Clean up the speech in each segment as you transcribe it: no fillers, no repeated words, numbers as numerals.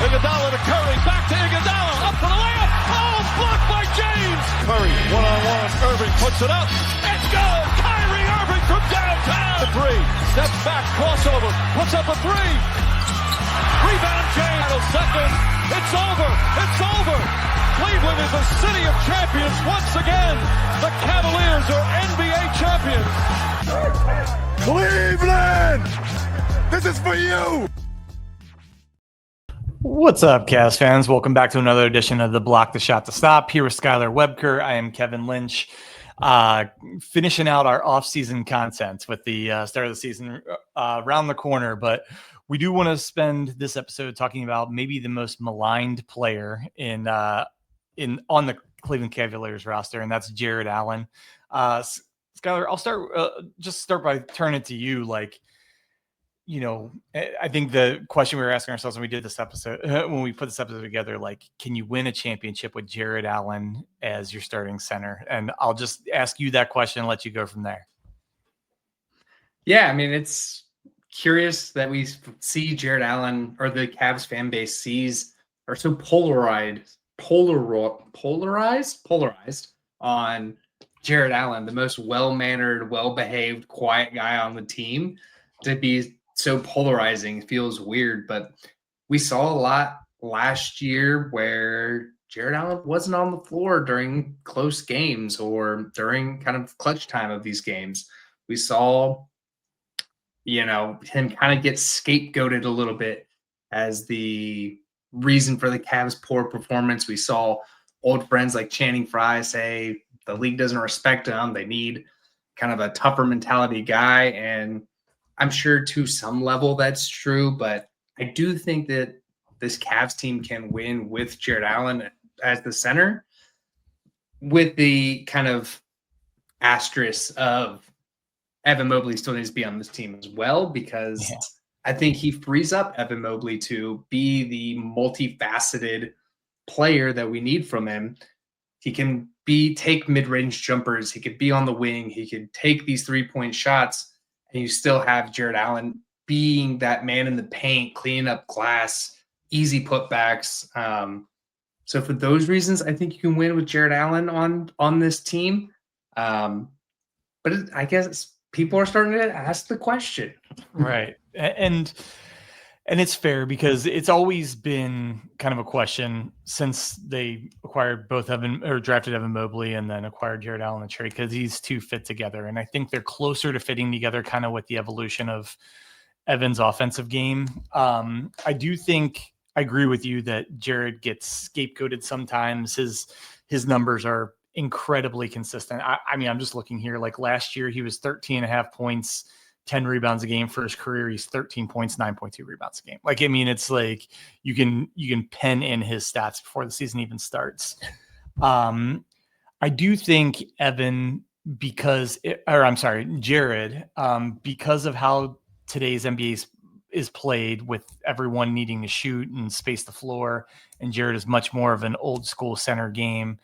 Iguodala to Curry, back to Iguodala, up for the layup. Oh, blocked by James. Curry, one-on-one. Irving puts it up. It's good. Kyrie Irving from downtown. The three, steps back, crossover, puts up a three. Rebound James. Second. It's over. It's over. Cleveland is a city of champions once again. The Cavaliers are NBA champions. Cleveland, this is for you. What's up, Cavs fans? Welcome back to another edition of the Block the Shot to Stop. Here with Skylar Webker. I am Kevin Lynch. Finishing out our off-season content with the start of the season around the corner, but we do want to spend this episode talking about maybe the most maligned player on the Cleveland Cavaliers roster, and that's Jarrett Allen. Skylar, I'll start by turning it to you. I think the question we were asking ourselves when we did this episode, when we put this episode together, can you win a championship with Jarrett Allen as your starting center? And I'll just ask you that question and let you go from there. Yeah, I mean, it's curious that we see Jarrett Allen, or the Cavs fan base are so polarized on Jarrett Allen, the most well-mannered, well-behaved, quiet guy on the team. To be so polarizing feels weird, but we saw a lot last year where Jarrett Allen wasn't on the floor during close games or during kind of clutch time of these games. We saw, him kind of get scapegoated a little bit as the reason for the Cavs' poor performance. We saw old friends like Channing Frye say the league doesn't respect him. They need kind of a tougher mentality guy, and I'm sure to some level that's true, but I do think that this Cavs team can win with Jarrett Allen as the center, with the kind of asterisk of Evan Mobley still needs to be on this team as well, because I think he frees up Evan Mobley to be the multifaceted player that we need from him. He can take mid-range jumpers. He could be on the wing. He could take these three-point shots. And you still have Jarrett Allen being that man in the paint, cleaning up glass, easy putbacks. So for those reasons, I think you can win with Jarrett Allen on this team. But I guess people are starting to ask the question. Right. And it's fair because it's always been kind of a question since they acquired drafted Evan Mobley and then acquired Jarrett Allen in the trade, because these two fit together. And I think they're closer to fitting together kind of with the evolution of Evan's offensive game. I do think I agree with you that Jarrett gets scapegoated sometimes. His numbers are incredibly consistent. I mean, I'm just looking here, last year he was 13.5 points, 10 rebounds a game. For his career, he's 13 points, 9.2 rebounds a game. It's you can pen in his stats before the season even starts. I do think Jared, because of how today's NBA is played, with everyone needing to shoot and space the floor, and Jared is much more of an old school center game.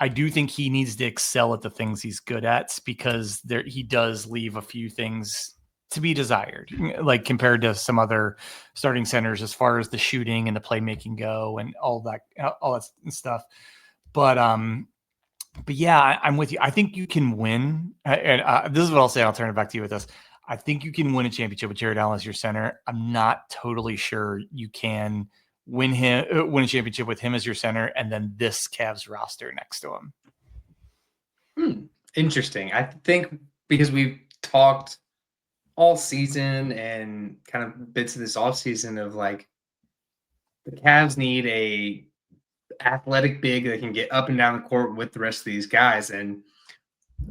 I do think he needs to excel at the things he's good at, because he does leave a few things to be desired, compared to some other starting centers as far as the shooting and the playmaking go and all that stuff. But yeah, I'm with you. I think you can win. And this is what I'll say. I'll turn it back to you with this. I think you can win a championship with Jarrett Allen as your center. I'm not totally sure you can win a championship with him as your center and then this Cavs roster next to him. Interesting. I think because we've talked all season and kind of bits of this off season of the Cavs need a athletic big that can get up and down the court with the rest of these guys, and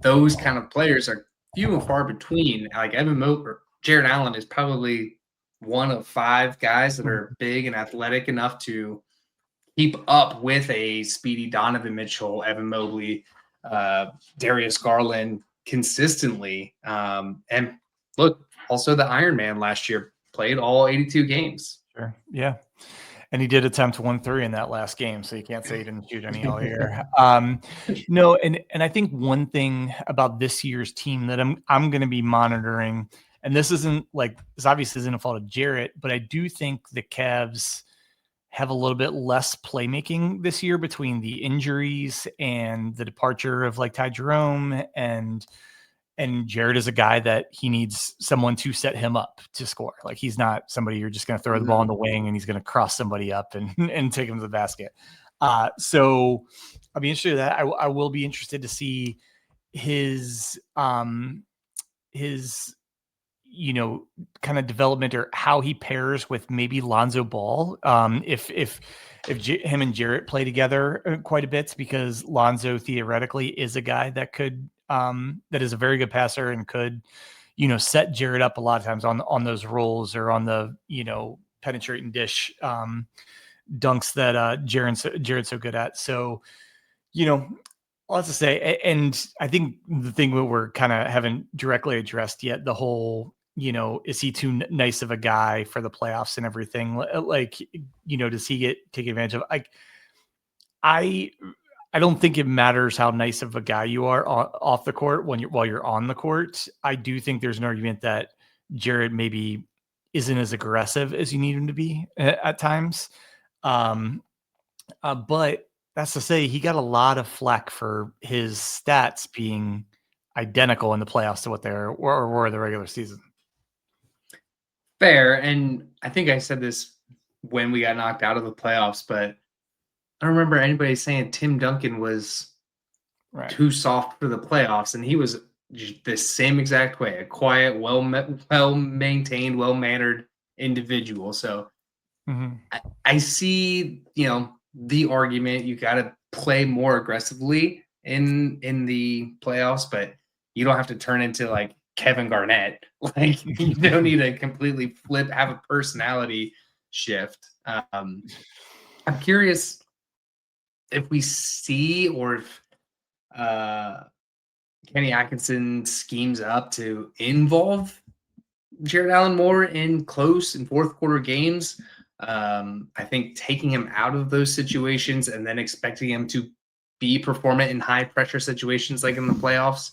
those kind of players are few and far between. Evan Mobley, Jarrett Allen is probably one of 5 guys that are big and athletic enough to keep up with a speedy Donovan Mitchell, Evan Mobley, Darius Garland consistently. And look, also the Iron Man last year played all 82 games. Sure. Yeah. And he did attempt 1-3 in that last game, so you can't say he didn't shoot any all year. No, and I think one thing about this year's team that I'm going to be monitoring, and this obviously isn't a fault of Jarrett, but I do think the Cavs have a little bit less playmaking this year between the injuries and the departure of like Ty Jerome, and Jarrett is a guy that he needs someone to set him up to score. Like, he's not somebody you're just going to throw the ball in the wing and he's going to cross somebody up and and take him to the basket. So I'll be interested in that. I will be interested to see his kind of development, or how he pairs with maybe Lonzo Ball. If him and Jarrett play together quite a bit, because Lonzo theoretically is a guy that could that is a very good passer and could, set Jarrett up a lot of times on those rolls, or on the, penetrating dish dunks that Jarrett's so good at. So, lots to say. And I think the thing that we're kind of haven't directly addressed yet, the whole, is he too nice of a guy for the playoffs and everything? Like, does he take advantage of, like, I don't think it matters how nice of a guy you are off the court while you're on the court. I do think there's an argument that Jarrett maybe isn't as aggressive as you need him to be at times. But that's to say, he got a lot of flack for his stats being identical in the playoffs to what they were the regular season. Fair. And I think I said this when we got knocked out of the playoffs, but I don't remember anybody saying Tim Duncan was too soft for the playoffs. And he was just the same exact way, a quiet, well-maintained, well-mannered individual. So I see, the argument. You got to play more aggressively in the playoffs, but you don't have to turn into like Kevin Garnett. Like, you don't need to completely have a personality shift. I'm curious if we see, or if Kenny Atkinson schemes up to involve Jarrett Allen more in close and fourth quarter games. I think taking him out of those situations and then expecting him to be performant in high pressure situations like in the playoffs.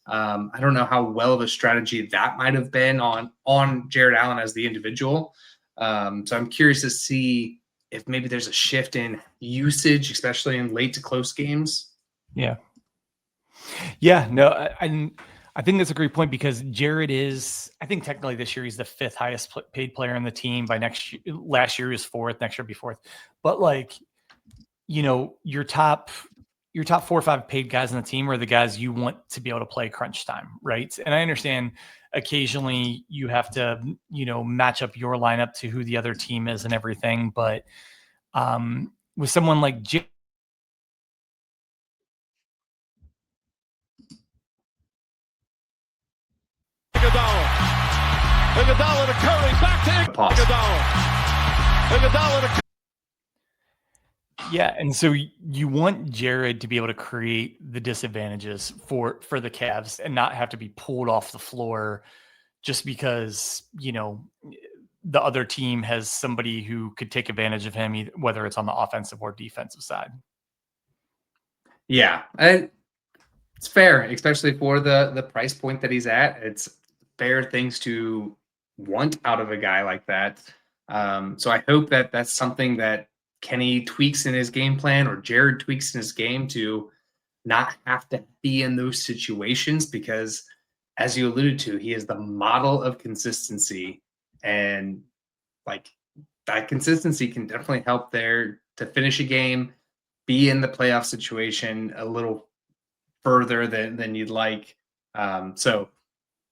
I don't know how well of a strategy that might have been on Jarrett Allen as the individual. So I'm curious to see if maybe there's a shift in usage, especially in late to close games. Yeah. No, I think that's a great point, because Jarrett is, I think technically this year he's the fifth highest paid player on the team. Last year he was fourth, next year be fourth. But like, your top 4 or 5 paid guys on the team are the guys you want to be able to play crunch time, right? And I understand occasionally you have to, match up your lineup to who the other team is and everything. But with someone like Iguodala to Curry, back to Iguodala to Yeah, and so you want Jarrett to be able to create the disadvantages for the Cavs and not have to be pulled off the floor just because, the other team has somebody who could take advantage of him, whether it's on the offensive or defensive side. Yeah, it's fair, especially for the price point that he's at. It's fair things to want out of a guy like that. So I hope that that's something that Kenny tweaks in his game plan, or Jared tweaks in his game, to not have to be in those situations, because as you alluded to, he is the model of consistency, and like that consistency can definitely help there to finish a game, be in the playoff situation a little further than you'd like. So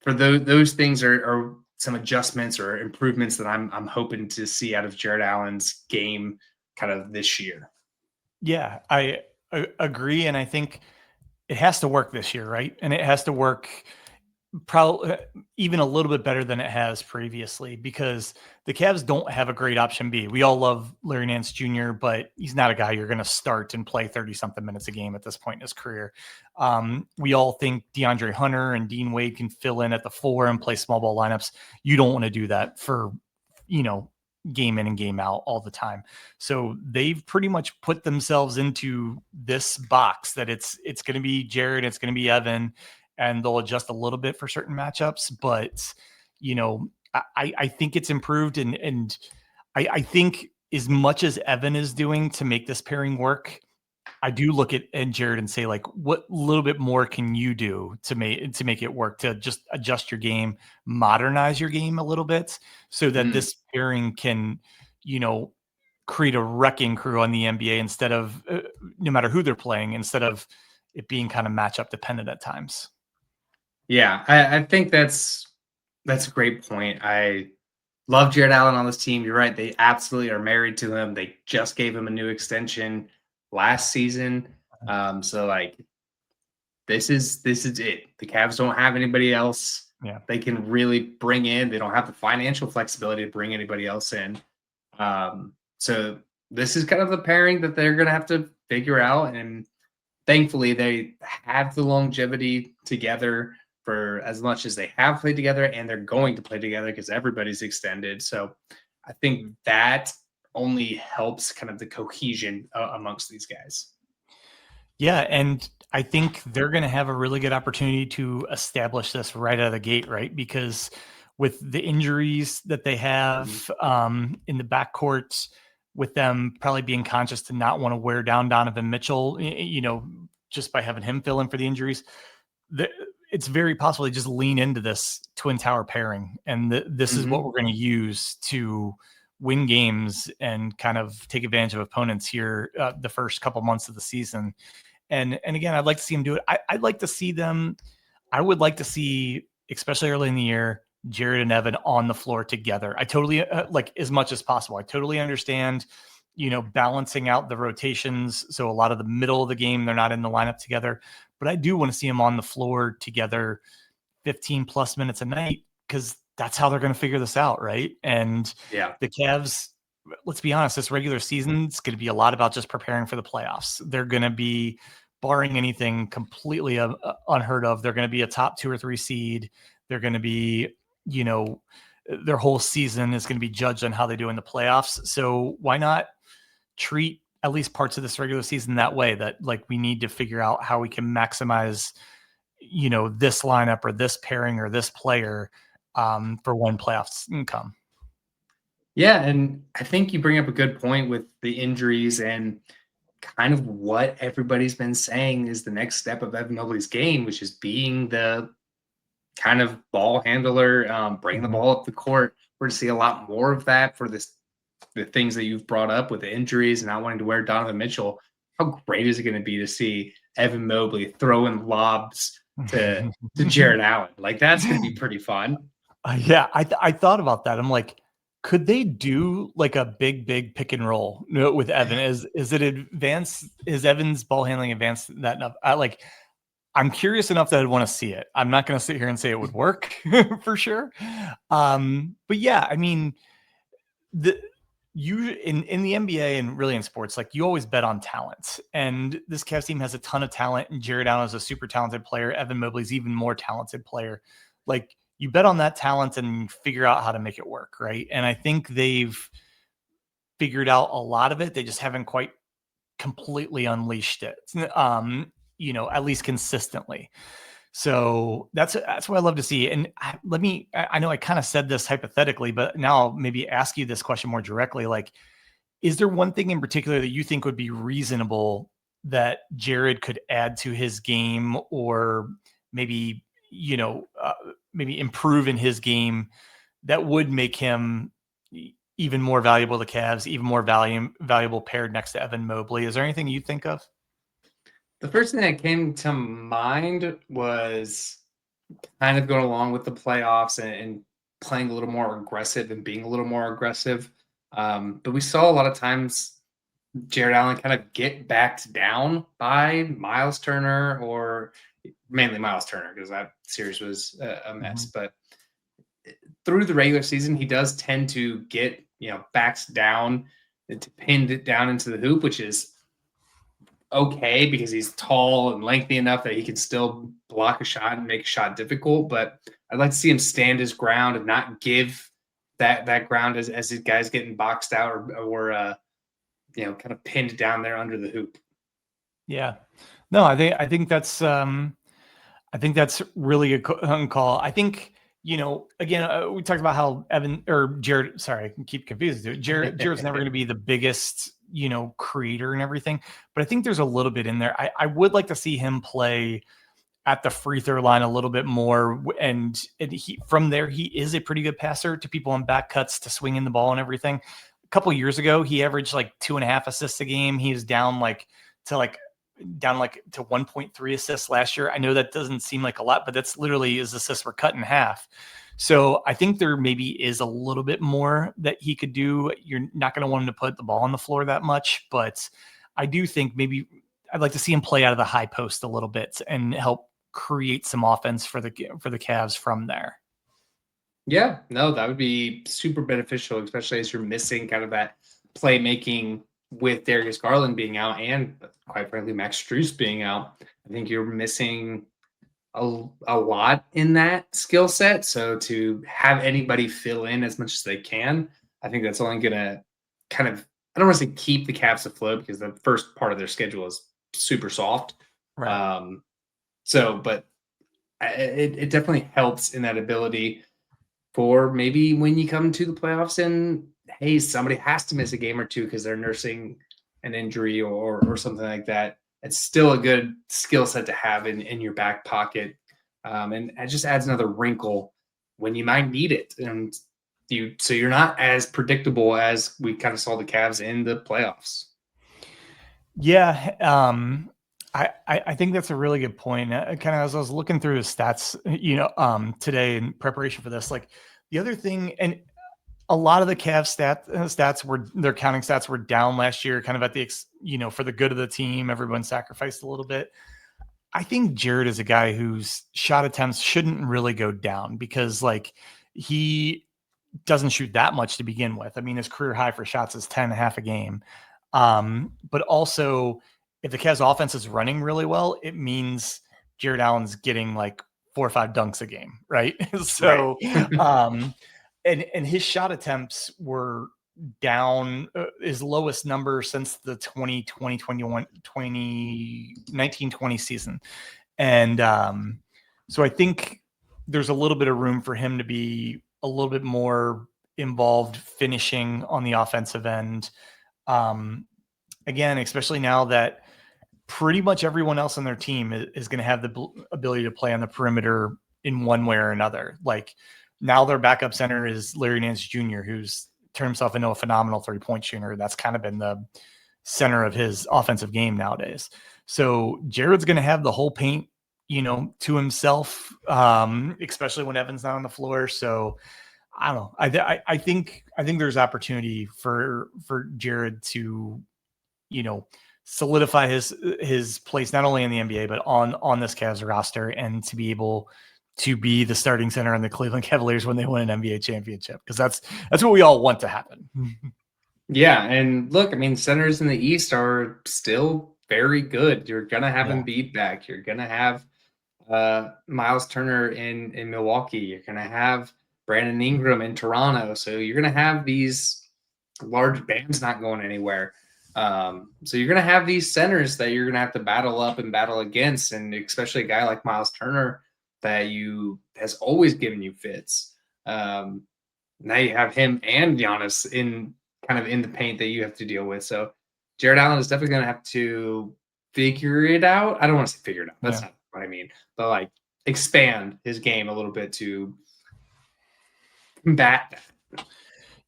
for those things are some adjustments or improvements that I'm hoping to see out of Jarrett Allen's game kind of this year. Yeah, I agree. And I think it has to work this year, right? And it has to work probably even a little bit better than it has previously, because the Cavs don't have a great option B. We all love Larry Nance Jr., but he's not a guy you're going to start and play 30-something minutes a game at this point in his career. We all think DeAndre Hunter and Dean Wade can fill in at the 4 and play small ball lineups. You don't want to do that for, game in and game out all the time. So they've pretty much put themselves into this box that it's going to be Jarrett, it's going to be Evan, and they'll adjust a little bit for certain matchups. But, I think it's improved. And I think as much as Evan is doing to make this pairing work, I do look at Jarrett and say, like, what little bit more can you do to make it work, to just adjust your game, modernize your game a little bit so that this pairing can, create a wrecking crew on the NBA instead of no matter who they're playing, instead of it being kind of matchup dependent at times. Yeah, I think that's a great point. I love Jarrett Allen on this team. You're right. They absolutely are married to him. They just gave him a new extension last season. So like this is it. The Cavs don't have anybody else. Yeah. They can really bring in. They don't have the financial flexibility to bring anybody else in. So this is kind of the pairing that they're gonna have to figure out. And thankfully they have the longevity together for as much as they have played together, and they're going to play together because everybody's extended. So I think that only helps kind of the cohesion amongst these guys. Yeah, and I think they're going to have a really good opportunity to establish this right out of the gate, right? Because with the injuries that they have in the backcourt, with them probably being conscious to not want to wear down Donovan Mitchell, just by having him fill in for the injuries, it's very possible they just lean into this twin tower pairing, and this is what we're going to use to win games and kind of take advantage of opponents here the first couple months of the season. And again, I'd like to see them do it. I'd like to see them. I would like to see, especially early in the year, Jarrett and Evan on the floor together. I totally like as much as possible. I totally understand, balancing out the rotations. So a lot of the middle of the game, they're not in the lineup together. But I do want to see them on the floor together 15 plus minutes a night, because that's how they're going to figure this out, right? And the Cavs, let's be honest, this regular season is going to be a lot about just preparing for the playoffs. They're going to be, barring anything completely unheard of, they're going to be a top 2 or 3 seed. They're going to be, their whole season is going to be judged on how they do in the playoffs. So why not treat at least parts of this regular season that way, that like we need to figure out how we can maximize, this lineup or this pairing or this player for when playoffs come. Yeah, and I think you bring up a good point with the injuries, and kind of what everybody's been saying is the next step of Evan Mobley's game, which is being the kind of ball handler, bringing the ball up the court. We're going to see a lot more of that for the things that you've brought up with the injuries and not wanting to wear Donovan Mitchell. How great is it going to be to see Evan Mobley throwing lobs to Jarrett Allen? Like, that's going to be pretty fun. Yeah, I thought about that. I'm like, could they do like a big pick and roll with Evan? Is it advanced? Is Evan's ball handling advanced that enough? I'm curious enough that I'd want to see it. I'm not going to sit here and say it would work for sure. But yeah, I mean, in the NBA and really in sports, like, you always bet on talent, and this Cavs team has a ton of talent, and Jarrett Allen is a super talented player. Evan Mobley's even more talented player. Like, you bet on that talent and figure out how to make it work, right? And I think they've figured out a lot of it. They just haven't quite completely unleashed it, at least consistently. So that's what I love to see. And I know I kind of said this hypothetically, but now I'll maybe ask you this question more directly. Like, is there one thing in particular that you think would be reasonable that Jarrett could add to his game, or maybe, maybe improve in his game, that would make him even more valuable to the Cavs, even more valuable paired next to Evan Mobley? Is there anything you think of? The first thing that came to mind was kind of going along with the playoffs and playing a little more aggressive and being a little more aggressive. But we saw a lot of times Jarrett Allen kind of get backed down by Miles Turner, or mainly Miles Turner, because that series was a mess. But through the regular season, he does tend to get, backed down, to pinned it down into the hoop, which is okay because he's tall and lengthy enough that he can still block a shot and make a shot difficult. But I'd like to see him stand his ground and not give that ground as his guys getting boxed out or kind of pinned down there under the hoop. Yeah, no, I think that's really a call. I think, again, we talked about how Jarrett, sorry, I can keep confusing. Jarrett's never going to be the biggest, creator and everything, but I think there's a little bit in there. I would like to see him play at the free throw line a little bit more. And from there, he is a pretty good passer to people on back cuts to swing in the ball and everything. A couple of years ago, he averaged like 2.5 assists a game. He is down to 1.3 assists last year. I know that doesn't seem like a lot, but that's literally his assists were cut in half. So I think there maybe is a little bit more that he could do. You're not going to want him to put the ball on the floor that much, but I do think maybe I'd like to see him play out of the high post a little bit and help create some offense for the Cavs from there. Yeah, no, that would be super beneficial, especially as you're missing kind of that playmaking with Darius Garland being out and, quite frankly, Max Strus being out. I think you're missing a lot in that skill set. So to have anybody fill in as much as they can, I think that's only going to kind of, I don't want to say keep the Cavs afloat, because the first part of their schedule is super soft. Right. But it definitely helps in that ability for maybe when you come to the playoffs and, hey, somebody has to miss a game or two because they're nursing an injury or something like that. It's still a good skill set to have in your back pocket. And it just adds another wrinkle when you might need it. And so you're not as predictable as we kind of saw the Cavs in the playoffs. Yeah. I think that's a really good point. Kind of as I was looking through the stats, today in preparation for this, like the other thing, and a lot of the Cavs stats were, their counting stats were down last year, kind of at the, for the good of the team, everyone sacrificed a little bit. I think Jarrett is a guy whose shot attempts shouldn't really go down, because like he doesn't shoot that much to begin with. I mean, his career high for shots is 10.5 a game. But also, if the Cavs offense is running really well, it means Jarrett Allen's getting like 4 or 5 dunks a game, right? So, right. And his shot attempts were down, his lowest number since the 2019-20 season. And so I think there's a little bit of room for him to be a little bit more involved finishing on the offensive end. Again, especially now that pretty much everyone else on their team is going to have the ability to play on the perimeter in one way or another. Like now their backup center is Larry Nance Jr., who's turned himself into a phenomenal 3-point shooter. That's kind of been the center of his offensive game nowadays. So Jarrett's going to have the whole paint, to himself, especially when Evan's not on the floor. So I don't know. I think there's opportunity for Jarrett to, solidify his place not only in the NBA but on this Cavs roster, and to be able to be the starting center on the Cleveland Cavaliers when they win an NBA championship, because that's what we all want to happen. Yeah, and look, I mean, centers in the East are still very good. You're gonna have Embiid back. You're gonna have Miles Turner in Milwaukee. You're gonna have Brandon Ingram in Toronto. So you're gonna have these large bands not going anywhere. So you're going to have these centers that you're going to have to battle up and battle against, and especially a guy like Miles Turner that has always given you fits. Now you have him and Giannis in the paint that you have to deal with. So Jarrett Allen is definitely going to have to figure it out. I don't want to say figure it out. That's not what I mean. But like expand his game a little bit to combat that.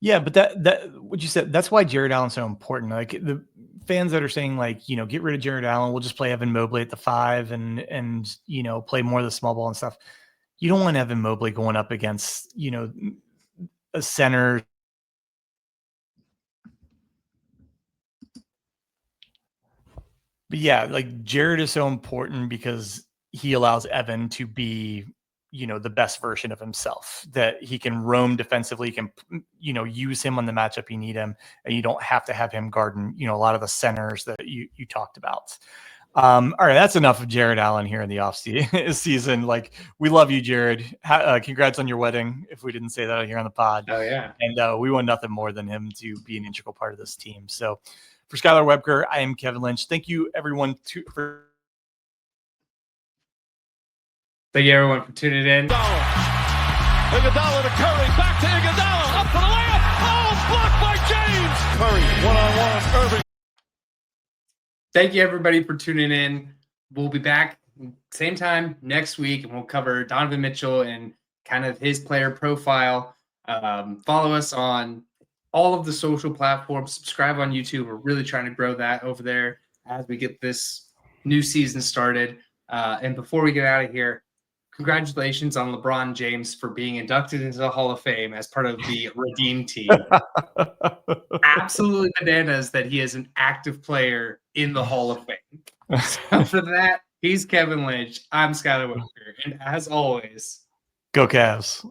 Yeah, but that what you said, that's why Jarrett Allen's so important. Like the fans that are saying like, get rid of Jarrett Allen, we'll just play Evan Mobley at the 5 and play more of the small ball and stuff. You don't want Evan Mobley going up against, a center. But yeah, like Jarrett is so important because he allows Evan to be, the best version of himself, that he can roam defensively, can, use him on the matchup you need him, and you don't have to have him guarding, a lot of the centers that you talked about. All right, that's enough of Jarrett Allen here in the off season. Like, we love you, Jared. Congrats on your wedding, if we didn't say that here on the pod. Oh yeah. And we want nothing more than him to be an integral part of this team. So for Skylar Webker, I am Kevin Lynch. Thank you everyone for Thank you everyone for tuning in. Iguodala to Curry, back to Iguodala, up for the layup. Oh, blocked by James. Curry, one-on-one, Irving. Thank you, everybody, for tuning in. We'll be back same time next week, and we'll cover Donovan Mitchell and kind of his player profile. Follow us on all of the social platforms. Subscribe on YouTube. We're really trying to grow that over there as we get this new season started. And before we get out of here, congratulations on LeBron James for being inducted into the Hall of Fame as part of the Redeem team. Absolutely bananas that he is an active player in the Hall of Fame. So for that, he's Kevin Lynch. I'm Skylar Whitaker. And as always, Go Cavs.